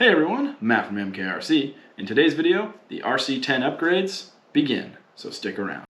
Hey everyone, Matt from MKRC. In today's video, the RC10 upgrades begin, so stick around.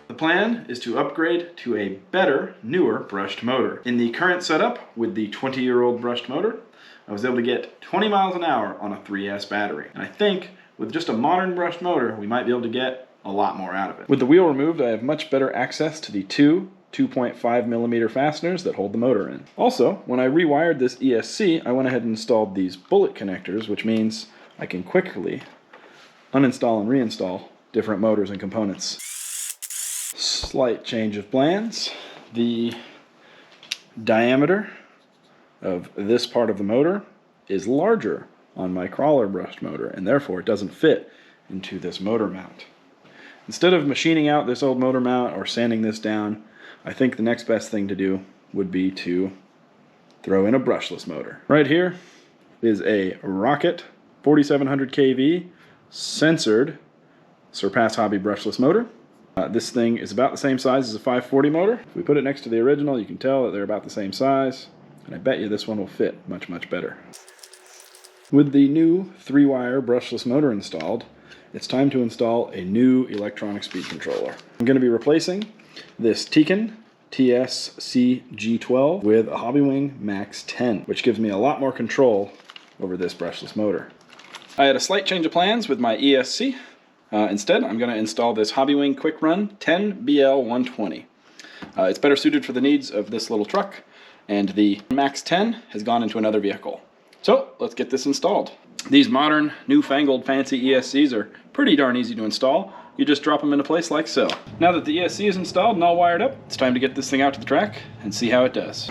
The plan is to upgrade to a better, newer brushed motor. In the current setup, with the 20-year-old brushed motor, I was able to get 20 miles an hour on a 3S battery. And I think with just a modern brushed motor, we might be able to get a lot more out of it. With the wheel removed, I have much better access to the two 2.5mm fasteners that hold the motor in. Also, when I rewired this ESC, I went ahead and installed these bullet connectors, which means I can quickly uninstall and reinstall different motors and components. Slight change of plans. The diameter of this part of the motor is larger on my crawler brushed motor, and therefore it doesn't fit into this motor mount. Instead of machining out this old motor mount or sanding this down, I think the next best thing to do would be to throw in a brushless motor. Right here is a Rocket 4700 kV censored Surpass Hobby Brushless Motor. This thing is about the same size as a 540 motor. If we put it next to the original, you can tell that they're about the same size, and I bet you this one will fit much, much better. With the new 3-wire brushless motor installed, it's time to install a new electronic speed controller. I'm going to be replacing this TSC G12 with a Hobbywing Max 10, which gives me a lot more control over this brushless motor. I had a slight change of plans with my ESC. Instead, I'm going to install this Hobbywing Quicrun 10BL120. It's better suited for the needs of this little truck, and the Max 10 has gone into another vehicle. So let's get this installed. These modern, newfangled, fancy ESCs are pretty darn easy to install. You just drop them into place like so. Now that the ESC is installed and all wired up, it's time to get this thing out to the track and see how it does.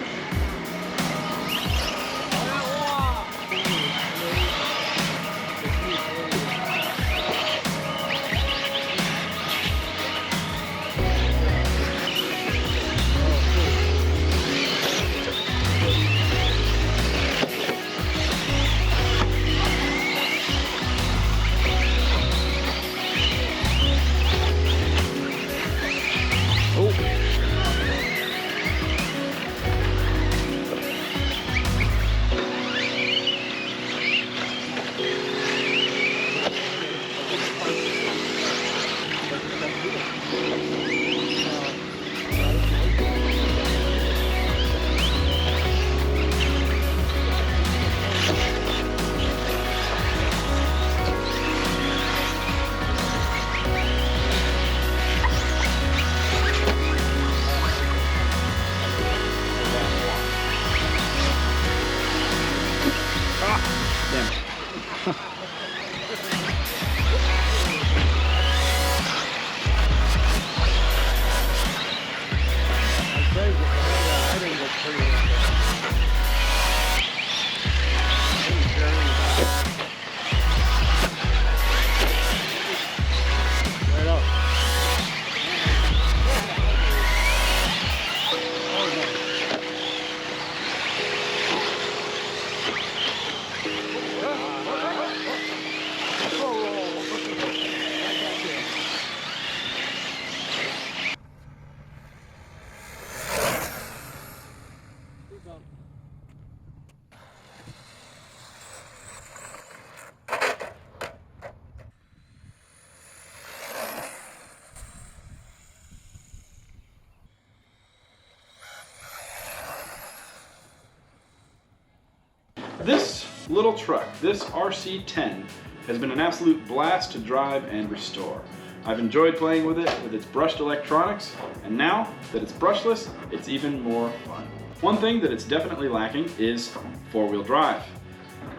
This little truck, this RC10, has been an absolute blast to drive and restore. I've enjoyed playing with it with its brushed electronics, and now that it's brushless, it's even more fun. One thing that it's definitely lacking is four-wheel drive.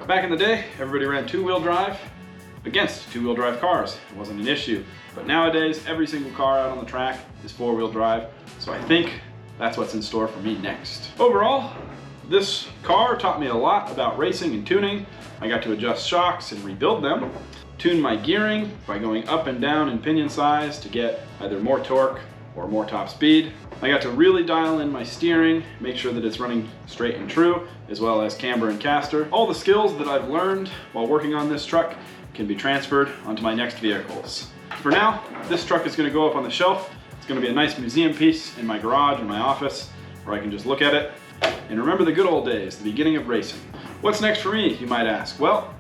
Back in the day, everybody ran two-wheel drive against two-wheel drive cars. It wasn't an issue. But nowadays, every single car out on the track is four-wheel drive, so I think that's what's in store for me next. Overall, this car taught me a lot about racing and tuning. I got to adjust shocks and rebuild them, tune my gearing by going up and down in pinion size to get either more torque or more top speed. I got to really dial in my steering, make sure that it's running straight and true, as well as camber and caster. All the skills that I've learned while working on this truck can be transferred onto my next vehicles. For now, this truck is going to go up on the shelf. It's going to be a nice museum piece in my garage, in my office, where I can just look at it and remember the good old days, the beginning of racing. What's next for me, you might ask? Well,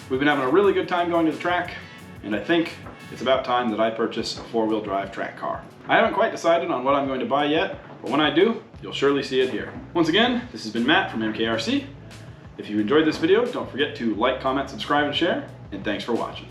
we've been having a really good time going to the track, and I think it's about time that I purchase a four-wheel drive track car. I haven't quite decided on what I'm going to buy yet, but when I do, you'll surely see it here. Once again, this has been Matt from MKRC. If you enjoyed this video, don't forget to like, comment, subscribe, and share, and thanks for watching.